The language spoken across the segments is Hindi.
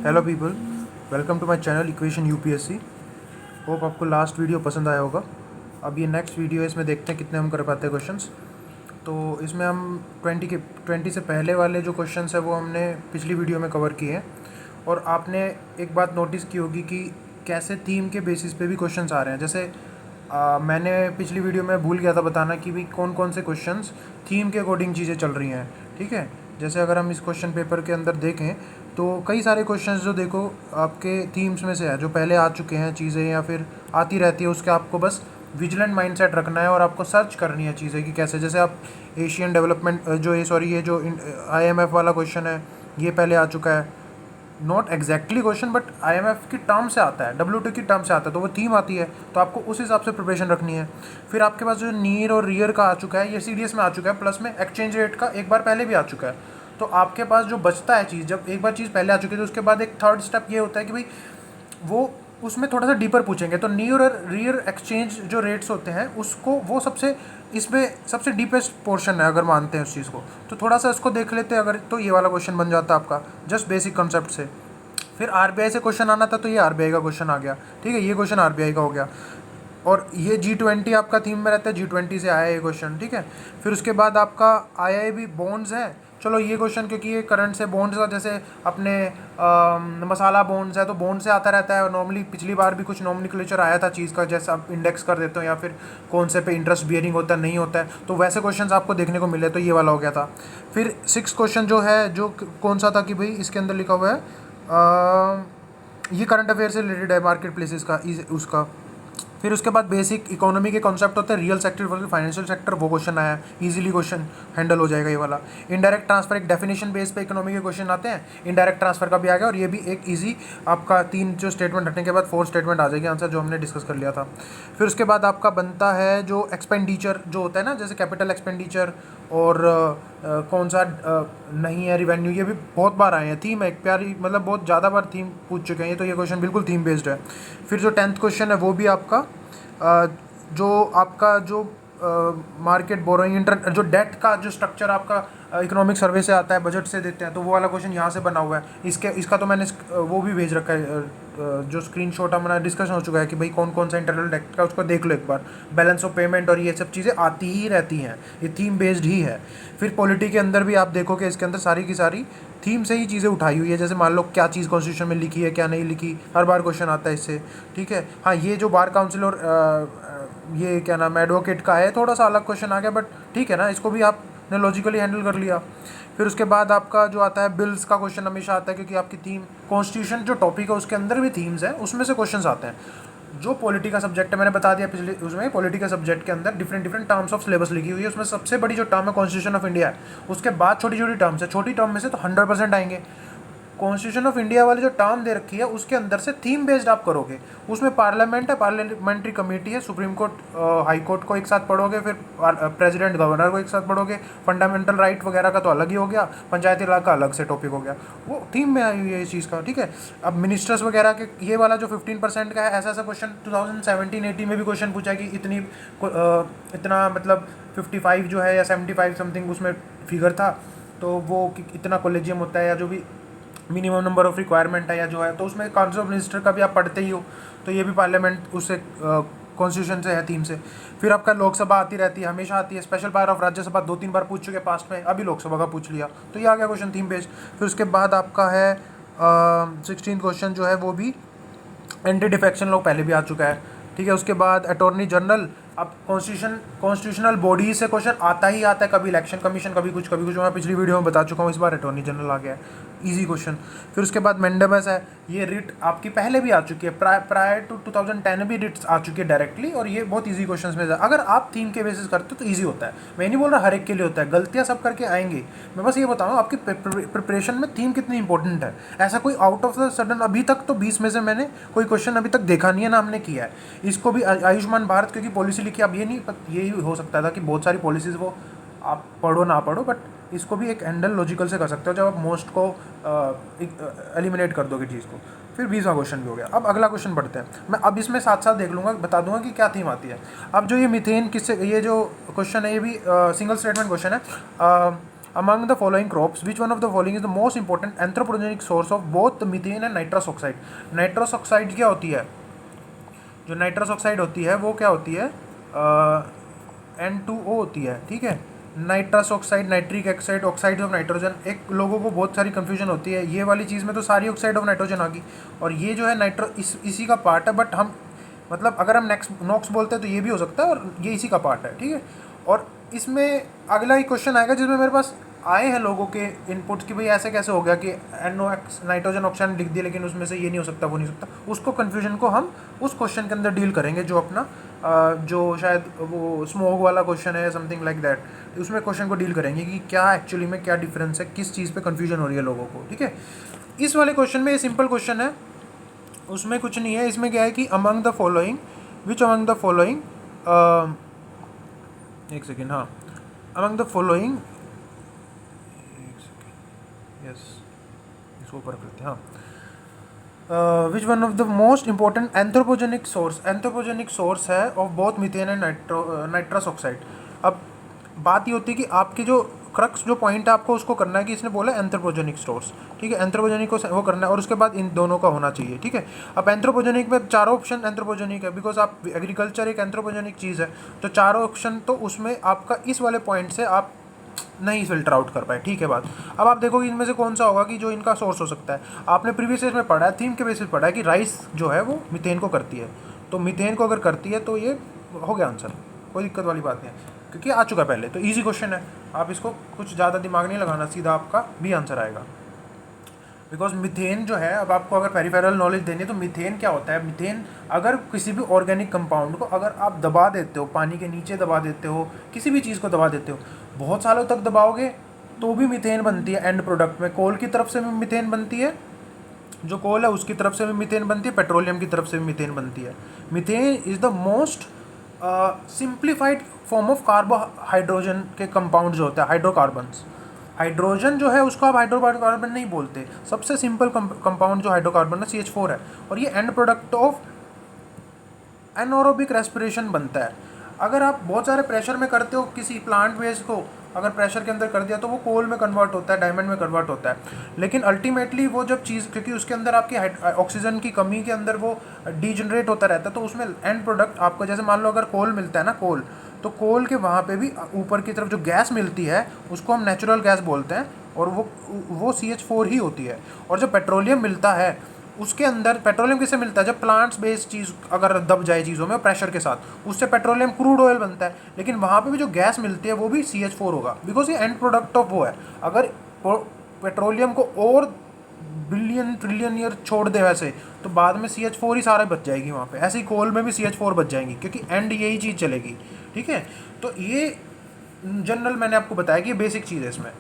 Hello people, welcome to my channel equation UPSC. Hope आपको लास्ट वीडियो पसंद आया होगा। अब ये नेक्स्ट वीडियो है, इसमें देखते हैं कितने हम कर पाते हैं क्वेश्चंस। तो इसमें हम 20 से पहले वाले जो क्वेश्चंस है वो हमने पिछली वीडियो में कवर किए हैं। और आपने एक बात नोटिस की होगी कि कैसे थीम के बेसिस पे भी क्वेश्चंस आ रहे हैं। जैसे मैंने पिछली वीडियो में भूल गया था बताना कि भाई कौन कौन से क्वेश्चंस थीम के अकॉर्डिंग चीज़ें चल रही हैं। ठीक है, जैसे अगर हम इस क्वेश्चन पेपर के अंदर देखें तो कई सारे क्वेश्चंस जो देखो आपके थीम्स में से है, जो पहले आ चुके हैं चीज़ें या फिर आती रहती है, उसके आपको बस विजिलेंट माइंडसेट रखना है और आपको सर्च करनी है चीज़ें कि कैसे। जैसे आप एशियन डेवलपमेंट जो ये जो IMF वाला क्वेश्चन है, ये पहले आ चुका है। Not exactly question but IMF की टर्म से आता है, WTO की टर्म से आता है, तो वो थीम आती है, तो आपको उस हिसाब से प्रिपरेशन रखनी है। फिर आपके पास जो नीयर और रियर का आ चुका है, ये CDS में आ चुका है, प्लस में एक्सचेंज रेट का एक बार पहले भी आ चुका है। तो आपके पास जो बचता है चीज़, जब एक बार चीज़ पहले आ चुकी है तो उसके बाद एक थर्ड स्टेप ये होता है कि भाई वो उसमें थोड़ा सा डीपर पूछेंगे। तो नियर और रियर एक्सचेंज जो रेट्स होते हैं उसको वो सबसे इसमें सबसे डीपेस्ट पोर्शन है अगर मानते हैं उस चीज़ को, तो थोड़ा सा इसको देख लेते हैं अगर, तो ये वाला क्वेश्चन बन जाता है आपका जस्ट बेसिक कॉन्सेप्ट से। फिर RBI से क्वेश्चन आना था, तो ये RBI का क्वेश्चन आ गया। ठीक है, ये क्वेश्चन RBI का हो गया। और ये G20 आपका थीम में रहता है, G20 से आया ये क्वेश्चन। ठीक है, फिर उसके बाद आपका IIB बॉन्ड्स है। चलो ये क्वेश्चन क्योंकि ये करंट से बॉन्ड्स का, जैसे अपने मसाला बॉन्ड्स है तो बॉन्ड से आता रहता है। और नॉर्मली पिछली बार भी कुछ नॉमिनक्लेचर आया था चीज़ का, जैसे आप इंडेक्स कर देते हो या फिर कौन से पे इंटरेस्ट बियरिंग होता है नहीं होता है, तो वैसे क्वेश्चंस आपको देखने को मिले, तो ये वाला हो गया था। फिर 6 क्वेश्चन जो है, जो कौन सा था कि भाई इसके अंदर लिखा हुआ है ये करंट अफेयर से रिलेटेड है, मार्केट प्लेसेस का उसका। फिर उसके बाद बेसिक इकोनॉमी के कॉन्सेप्ट होते हैं, real sector versus financial sector, वो क्वेश्चन आया, इजीली क्वेश्चन हैंडल हो जाएगा ये वाला। इनडायरेक्ट ट्रांसफर एक डेफिनेशन बेस पे इकोनॉमी के क्वेश्चन आते हैं, इनडायरेक्ट ट्रांसफर का भी आ गया। और ये भी एक इजी आपका 3 जो स्टेटमेंट हटने के बाद 4 स्टेटमेंट आ जाएगी आंसर, जो हमने डिस्कस कर लिया था। फिर उसके बाद आपका बनता है जो एक्सपेंडिचर जो होता है ना, जैसे कैपिटल एक्सपेंडिचर और कौन सा नहीं है रिवेन्यू, ये भी बहुत बार आए हैं। थीम है एक प्यारी, मतलब बहुत ज़्यादा बार थीम पूछ चुके हैं, तो ये क्वेश्चन बिल्कुल थीम बेस्ड है। फिर जो 10th क्वेश्चन है वो भी आपका जो आपका जो मार्केट बोरोइंग इंटर जो डेट का जो स्ट्रक्चर आपका इकोनॉमिक सर्वे से आता है, बजट से देते हैं, तो वो वाला क्वेश्चन यहाँ से बना हुआ है। इसका तो मैंने वो भी भेज रखा है, जो स्क्रीनशॉट हमारा डिस्कशन हो चुका है कि भाई कौन कौन सा इंटरनल डेट का, उसको देख लो एक बार। बैलेंस ऑफ पेमेंट और ये सब चीज़ें आती ही रहती हैं, ये थीम बेस्ड ही है। फिर पॉलिटी के अंदर भी आप देखो कि इसके अंदर सारी की सारी थीम से ही चीज़ें उठाई हुई है। जैसे मान लो क्या चीज़ कॉन्स्टिट्यूशन में लिखी है, क्या नहीं लिखी, हर बार क्वेश्चन आता है इससे। ठीक है, हाँ ये जो बार काउंसिल और ये क्या नाम है एडवोकेट का है, थोड़ा सा अलग क्वेश्चन आ गया, बट ठीक है ना, इसको भी आपने लॉजिकली हैंडल कर लिया। फिर उसके बाद आपका जो आता है बिल्स का क्वेश्चन हमेशा आता है, क्योंकि आपकी थीम कॉन्स्टिट्यूशन जो टॉपिक है उसके अंदर भी थीम्स हैं, उसमें से क्वेश्चन आते हैं। जो पॉलिटी का सब्जेक्ट है, मैंने बता दिया पिछले उसमें, पॉलिटी का सब्जेक्ट के अंदर different different terms of syllabus लिखी हुई है। उसमें सबसे बड़ी जो टर्म है कॉन्स्टिट्यूशन ऑफ इंडिया है, उसके बाद छोटी छोटी टर्म्स है, छोटी टर्म में से तो 100% आएंगे। कॉन्स्टिट्यूशन ऑफ इंडिया वाली जो टर्म दे रखी है उसके अंदर से थीम बेस्ड आप करोगे। उसमें पार्लियामेंट है, पार्लियामेंट्री कमेटी है, सुप्रीम कोर्ट हाई कोर्ट को एक साथ पढ़ोगे, फिर प्रेसिडेंट गवर्नर को एक साथ पढ़ोगे, फंडामेंटल राइट वगैरह का तो अलग ही हो गया, पंचायती राज का अलग से टॉपिक हो गया, वो थीम में आई हुई है इस चीज़ का। ठीक है, अब मिनिस्टर्स वगैरह के ये वाला जो 15% का है, ऐसा ऐसा क्वेश्चन 2017-18 में भी क्वेश्चन पूछा कि इतना मतलब 55 जो है या 75 समथिंग उसमें फिगर था, तो वो इतना कॉलेजियम होता है या जो भी मिनिमम नंबर ऑफ रिक्वायरमेंट है या जो है, तो उसमें काउंसिल ऑफ मिनिस्टर का भी आप पढ़ते ही हो, तो ये भी पार्लियामेंट उससे कॉन्स्टिट्यूशन से है, थीम से। फिर आपका लोकसभा आती रहती है, हमेशा आती है। स्पेशल पावर ऑफ राज्यसभा 2-3 बार पूछ चुके पास्ट में, अभी लोकसभा का पूछ लिया, तो ये आ गया क्वेश्चन थीम बेस्ड। फिर उसके बाद आपका है 16 क्वेश्चन जो है वो भी एंटी डिफेक्शन लॉ पहले भी आ चुका है। ठीक है, उसके बाद अटॉर्नी जनरल, अब कॉन्स्टिट्यूशनल बॉडी से क्वेश्चन आता ही आता है, कभी इलेक्शन कमीशन, कभी कुछ कभी कुछ, मैं पिछली वीडियो में बता चुका हूँ, इस बार अटॉर्नी जनरल आ गया है, इजी क्वेश्चन। फिर उसके बाद मैंडेमस है, ये रिट आपकी पहले भी आ चुकी है, प्रायर टू 2010 भी रिट्स आ चुकी है डायरेक्टली, और ये बहुत इजी क्वेश्चन में अगर आप थीम के बेसिस करते हो तो ईजी होता है। मैं नहीं बोल रहा हर एक के लिए होता है, गलतियाँ सब करके आएंगी, मैं बस ये बताऊँ आपकी प्रिपरेशन में थीम कितनी इंपॉर्टेंट है। ऐसा कोई आउट ऑफ द सडन अभी तक तो 20 में से मैंने कोई क्वेश्चन अभी तक देखा नहीं है ना हमने किया है। इसको भी आयुष्मान भारत क्योंकि पॉलिसी लिखी, अब ये नहीं यही हो सकता था कि बहुत सारी पॉलिसीज़ वो आप पढ़ो ना पढ़ो, बट इसको भी एक हैंडल लॉजिकल से कर सकते हो जब आप मोस्ट को एलिमिनेट कर दोगे चीज़ को। फिर 20वां क्वेश्चन भी हो गया। अब अगला क्वेश्चन पढ़ते हैं, मैं अब इसमें साथ साथ देख लूँगा, बता दूंगा कि क्या थीम आती है। अब जो ये मीथेन किससे, ये जो क्वेश्चन है ये भी सिंगल स्टेटमेंट क्वेश्चन है। Among the following crops which one of the following is the most important anthropogenic source of both methane and nitrous oxide. Nitrous oxide क्या होती है, जो नाइट्रस ऑक्साइड होती है वो क्या होती है, N2O होती है, ठीक है। Nitrous oxide, nitric oxide, oxide of nitrogen, एक लोगों को बहुत सारी कंफ्यूजन होती है, ये वाली चीज़ में तो सारी ऑक्साइड ऑफ नाइट्रोजन आ गई, और ये जो है इसी का पार्ट है, बट हम मतलब अगर हम नॉक्स बोलते हैं तो ये भी हो सकता है, और ये इसी का पार्ट है, ठीक है। और इसमें अगला ही क्वेश्चन आएगा जिसमें मेरे पास आए हैं लोगों के इनपुट्स कि भाई ऐसे कैसे हो गया कि NOx नाइट्रोजन ऑक्साइड लिख दिया लेकिन उसमें से ये नहीं हो सकता वो नहीं हो सकता। उसको कन्फ्यूजन को हम उस क्वेश्चन के अंदर डील करेंगे जो अपना जो शायद वो स्मोक वाला क्वेश्चन है, समथिंग लाइक दैट, उसमें क्वेश्चन को डील करेंगे कि क्या एक्चुअली में क्या डिफरेंस है, किस चीज़ पे कन्फ्यूजन हो रही है लोगों को, ठीक है। इस वाले क्वेश्चन में ये सिंपल क्वेश्चन है, उसमें कुछ नहीं है। इसमें क्या है कि among the following which among the following, एक सेकेंड, हाँ, अमंग द फॉलोइंग, यस इसको ऊपर करते हैं, हाँ, which one of the most important anthropogenic source है of both methane and nitrous oxide. अब बात ये होती है कि आपके जो क्रक्स जो पॉइंट है आपको उसको करना है कि इसने बोला एंथ्रोपोजेनिक सोर्स, ठीक है, एंथ्रोपोजेनिक को वो करना है और उसके बाद इन दोनों का होना चाहिए, ठीक है। अब एंथ्रोपोजेनिक में चारों ऑप्शन एंथ्रोपोजेनिक है, बिकॉज आप एग्रीकल्चर एक एंथ्रोपोजेनिक चीज़ है, तो चारों ऑप्शन तो उसमें आपका इस वाले पॉइंट से आप नहीं फिल्टर आउट कर पाए, ठीक है बात। अब आप देखोगे इनमें से कौन सा होगा कि जो इनका सोर्स हो सकता है। आपने प्रीवियस ईयर में पढ़ा है, थीम के बेसिस पढ़ा है कि राइस जो है वो मीथेन को करती है, तो मीथेन को अगर करती है तो ये हो गया आंसर, कोई दिक्कत वाली बात नहीं है क्योंकि आ चुका पहले, तो ईजी क्वेश्चन है, आप इसको कुछ ज़्यादा दिमाग नहीं लगाना, सीधा आपका भी आंसर आएगा। बिकॉज मीथेन जो है, अब आपको अगर पेरिफेरल नॉलेज देनी है तो मीथेन क्या होता है, मीथेन अगर किसी भी ऑर्गेनिक कंपाउंड को अगर आप दबा देते हो, पानी के नीचे दबा देते हो, किसी भी चीज़ को दबा देते हो, बहुत सालों तक दबाओगे तो भी मीथेन बनती है। एंड प्रोडक्ट में कोल की तरफ से भी मीथेन बनती है, जो कोल है उसकी तरफ से भी मीथेन बनती है, पेट्रोलियम की तरफ से भी मीथेन बनती है। Methane is the most simplified form of carbohydrogen के कंपाउंड जो होता है, हाइड्रोकार्बन्स। हाइड्रोजन जो है उसको आप हाइड्रोकार्बन नहीं बोलते, सबसे सिंपल कंपाउंड जो हाइड्रोकार्बन है CH4 है, और ये and product of anaerobic respiration बनता है। अगर आप बहुत सारे प्रेशर में करते हो किसी प्लांट बेस को, अगर प्रेशर के अंदर कर दिया तो वो कोल में कन्वर्ट होता है, डायमंड में कन्वर्ट होता है, लेकिन अल्टीमेटली वो जब चीज़, क्योंकि उसके अंदर आपकी ऑक्सीजन की कमी के अंदर वो डीजनरेट होता रहता है, तो उसमें एंड प्रोडक्ट आपको, जैसे मान लो अगर कोल मिलता है ना, कोल, तो कोल के वहाँ पे भी ऊपर की तरफ जो गैस मिलती है उसको हम नेचुरल गैस बोलते हैं, और वो CH4 ही होती है। और जब पेट्रोलियम मिलता है उसके अंदर, पेट्रोलियम किससे मिलता है, जब प्लांट्स बेस्ड चीज़ अगर दब जाए चीज़ों में प्रेशर के साथ, उससे पेट्रोलियम क्रूड ऑयल बनता है, लेकिन वहाँ पे भी जो गैस मिलती है वो भी CH4 होगा, बिकॉज ये एंड प्रोडक्ट ऑफ वो है। अगर पेट्रोलियम को और बिलियन ट्रिलियन ईयर छोड़ दे वैसे, तो बाद में CH4 ही सारा बच जाएगी वहाँ पे, ऐसे ही कोल में भी CH4 बच जाएंगी, क्योंकि एंड यही चीज़ चलेगी, ठीक है। तो ये जनरल मैंने आपको बताया कि ये बेसिक चीज़ है इसमें।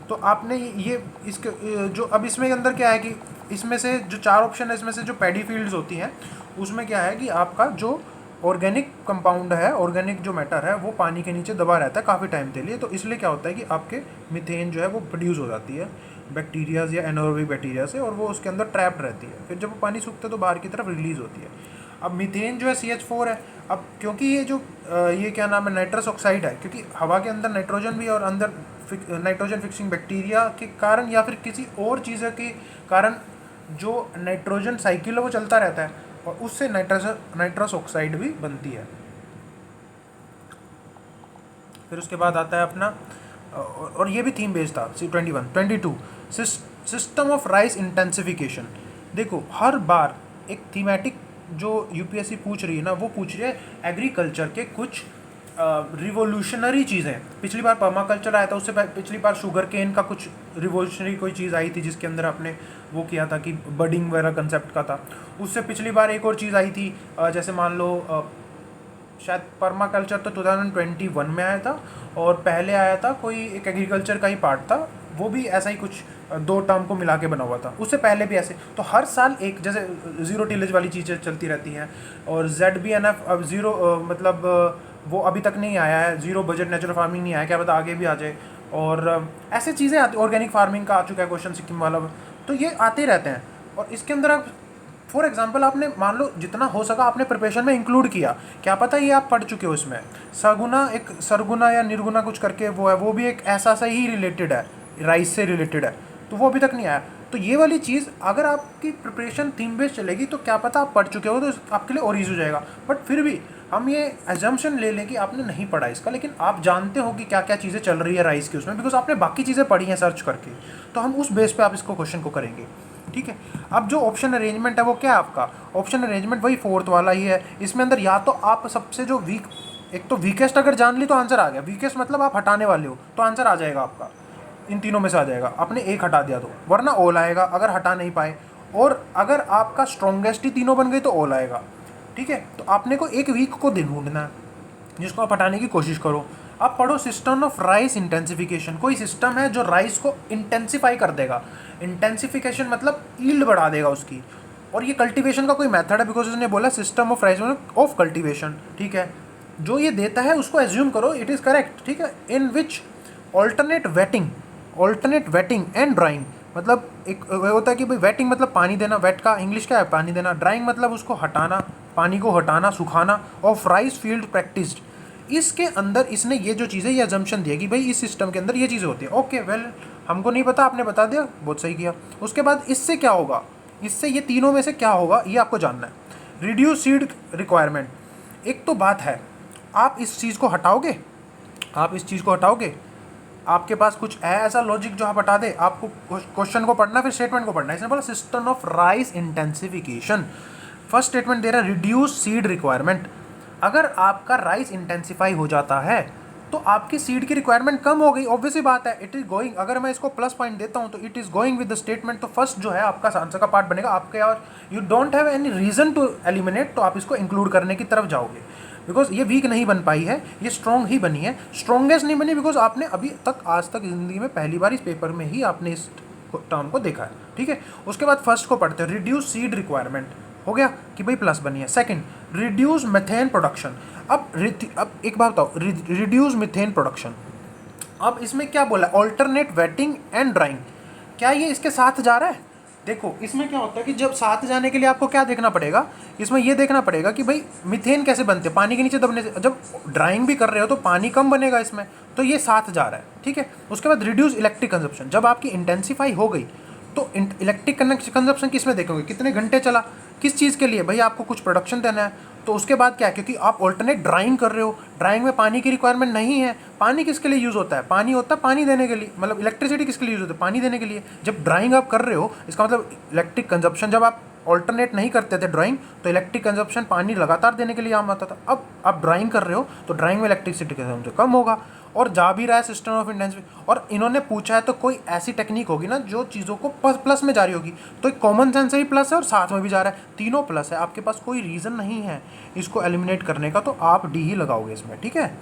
तो आपने ये इसके जो अब इसमें अंदर क्या है कि इसमें से जो चार ऑप्शन है, इसमें से जो पैडी फील्ड्स होती हैं उसमें क्या है कि आपका जो ऑर्गेनिक कंपाउंड है, ऑर्गेनिक जो मैटर है वो पानी के नीचे दबा रहता है काफ़ी टाइम के लिए, तो इसलिए क्या होता है कि आपके मीथेन जो है वो प्रोड्यूस हो जाती है बैक्टीरियाज या एनारोबिक बैक्टीरिया से, और वो उसके अंदर ट्रैप्ड रहती है, फिर जब वो पानी सूखता है तो बाहर की तरफ रिलीज़ होती है। अब मीथेन जो है CH4 है। अब क्योंकि ये जो ये क्या नाम है, नाइट्रस ऑक्साइड है, क्योंकि हवा के अंदर नाइट्रोजन भी, और अंदर नाइट्रोजन फिक्सिंग बैक्टीरिया के कारण या फिर किसी और चीज़ के कारण जो नाइट्रोजन साइकिल है वो चलता रहता है, और उससे नाइट्रस ऑक्साइड भी बनती है। फिर उसके बाद आता है अपना, और ये भी थीम बेस्ड था, 22 सिस्टम ऑफ राइस इंटेंसिफिकेशन। देखो हर बार एक थीमेटिक जो UPSC पूछ रही है ना, वो पूछ रही है एग्रीकल्चर के कुछ रिवोल्यूशनरी चीज़ें। पिछली बार पर्माकल्चर आया था, उससे पिछली बार शुगर केन का कुछ रिवोल्यूशनरी कोई चीज़ आई थी जिसके अंदर आपने वो किया था कि बडिंग वगैरह कंसेप्ट का था। उससे पिछली बार एक और चीज़ आई थी, जैसे मान लो शायद पर्माकल्चर तो 2021 में आया था, और पहले आया था कोई एक एग्रीकल्चर का ही पार्ट था, वो भी ऐसा ही कुछ दो टर्म को मिला के बना हुआ था। उससे पहले भी ऐसे, तो हर साल एक, जैसे ज़ीरो टिलेज वाली चीज़ें चलती रहती हैं, और ZBNF अब ज़ीरो मतलब वो अभी तक नहीं आया है, ज़ीरो बजट नेचुरल फार्मिंग नहीं आया, क्या पता आगे भी आ जाए, और ऐसे चीज़ें आती, ऑर्गेनिक फार्मिंग का आ चुका है क्वेश्चन सिक्किम वाला, तो ये आते रहते हैं। और इसके अंदर आप फॉर एग्जाम्पल आपने मान लो जितना हो सका आपने प्रिपरेशन में इंक्लूड किया, क्या पता ये आप पढ़ चुके हो इसमें। सगुना एक सरगुना या निर्गुना कुछ करके वो है, वो भी एक ऐसा सा ही रिलेटेड है, राइस से रिलेटेड है, तो वो अभी तक नहीं आया। तो ये वाली चीज़ अगर आपकी प्रिपरेशन थीम बेस्ड चलेगी तो क्या पता आप पढ़ चुके हो तो आपके लिए और ईजी हो जाएगा। बट फिर भी हम ये एजम्पशन ले लें कि आपने नहीं पढ़ा इसका, लेकिन आप जानते हो कि क्या क्या चीज़ें चल रही है राइस की उसमें, बिकॉज आपने बाकी चीज़ें पढ़ी हैं सर्च करके, तो हम उस बेस पे आप इसको क्वेश्चन को करेंगे। ठीक है, अब जो ऑप्शन अरेंजमेंट है वो क्या है आपका, ऑप्शन अरेंजमेंट वही फोर्थ वाला ही है। इसमें अंदर या तो आप सबसे जो वीक, एक तो वीकेस्ट अगर जान ली तो आंसर आ गया, वीकेस्ट मतलब आप हटाने वाले हो तो आंसर आ जाएगा आपका, इन तीनों में से आ जाएगा, आपने एक हटा दिया तो, वरना ऑल आएगा अगर हटा नहीं पाए। और अगर आपका स्ट्रॉन्गेस्ट ही तीनों बन गई तो ऑल आएगा। ठीक है, तो आपने को एक वीक को ढूंढना है जिसको आप हटाने की कोशिश करो। आप पढ़ो सिस्टम ऑफ राइस इंटेंसिफिकेशन, कोई सिस्टम है जो राइस को इंटेंसिफाई कर देगा। इंटेंसिफिकेशन मतलब ईल्ड बढ़ा देगा उसकी, और ये कल्टीवेशन का कोई मेथड है, बिकॉज उसने बोला system of rice of cultivation. ठीक है, जो ये देता है उसको एज्यूम करो इट इज़ करेक्ट। ठीक है, इन विच ऑल्टरनेट वेटिंग एंड ड्राइंग, मतलब एक होता है कि भाई वेटिंग मतलब पानी देना, वेट का इंग्लिश क्या है पानी देना, ड्राइंग मतलब उसको हटाना, पानी को हटाना, सुखाना, ऑफ राइस फील्ड प्रैक्टिस्ड। इसके अंदर इसने ये जो चीज़ें ये अजम्पशन दिया कि भाई इस सिस्टम के अंदर ये चीज़ें होती है। ओके वेल, हमको नहीं पता, आपने बता दिया, बहुत सही किया। उसके बाद इससे क्या होगा, इससे ये तीनों में से क्या होगा ये आपको जानना है। रिड्यूस सीड रिक्वायरमेंट, एक तो बात है आप इस चीज़ को हटाओगे, आपके पास कुछ है ऐसा लॉजिक जो आप हटा दे, आपको क्वेश्चन को पढ़ना फिर स्टेटमेंट को पढ़ना है। इसने बोला system of rice intensification, first statement दे रहा है रिड्यूस सीड रिक्वायरमेंट। अगर आपका राइस इंटेंसिफाई हो जाता है तो आपकी सीड की रिक्वायरमेंट कम हो गई, ऑब्वियस ही बात है। इट इज गोइंग, अगर मैं इसको प्लस पॉइंट देता हूं तो it is going with the statement, तो फर्स्ट जो है आपका आंसर का पार्ट बनेगा आपके, और you don't have any reason to eliminate, तो आप इसको इंक्लूड करने की तरफ जाओगे। बिकॉज ये वीक नहीं बन पाई है, ये स्ट्रॉन्ग ही बनी है, स्ट्रॉन्गेस्ट नहीं बनी, बिकॉज आपने अभी तक आज तक जिंदगी में पहली बार इस पेपर में ही आपने इस टर्म को देखा है। ठीक है, उसके बाद फर्स्ट को पढ़ते हैं, रिड्यूस सीड रिक्वायरमेंट हो गया कि भाई प्लस बनी है। Second, reduce methane production. अब एक बात बताओ, रिड्यूस मीथेन प्रोडक्शन, अब इसमें क्या बोला, ऑल्टरनेट वेटिंग एंड ड्राइंग, क्या ये इसके साथ जा रहा है? देखो इसमें क्या होता है कि जब साथ जाने के लिए आपको क्या देखना पड़ेगा, इसमें ये देखना पड़ेगा कि भाई मीथेन कैसे बनते हैं, पानी के नीचे दबने से। जब ड्राइंग भी कर रहे हो तो पानी कम बनेगा इसमें, तो ये साथ जा रहा है। ठीक है, उसके बाद रिड्यूस इलेक्ट्रिक कंजप्शन, जब आपकी इंटेंसिफाई हो गई तो इलेक्ट्रिक कंजप्शन किस में देखोगे, कितने घंटे चला, किस चीज़ के लिए, भाई आपको कुछ प्रोडक्शन देना है। तो उसके बाद क्या है, क्योंकि आप ऑल्टरनेट ड्राइंग कर रहे हो, ड्राइंग में पानी की रिक्वायरमेंट नहीं है। पानी किसके लिए यूज़ होता है, पानी होता है पानी देने के लिए, मतलब इलेक्ट्रिसिटी किसके लिए यूज़ होता है, पानी देने के लिए। जब ड्राइंग आप कर रहे हो इसका मतलब इलेक्ट्रिक कंजप्शन, जब आप ऑल्टरनेट नहीं करते थे ड्राइंग तो इलेक्ट्रिक कंजप्शन पानी लगातार देने के लिए आम आता था। अब आप ड्राइंग कर रहे हो तो ड्राइंग में इलेक्ट्रिसिटी कंजप्शन कम होगा, और जा भी रहा है सिस्टम ऑफ इंटेंसिटी। और इन्होंने पूछा है तो कोई ऐसी टेक्निक होगी ना जो चीज़ों को प्लस में जा रही होगी, तो एक कॉमन सेंस से ही प्लस है और साथ में भी जा रहा है, तीनों प्लस है, आपके पास कोई रीज़न नहीं है इसको एलिमिनेट करने का, तो आप डी ही लगाओगे इसमें। ठीक है,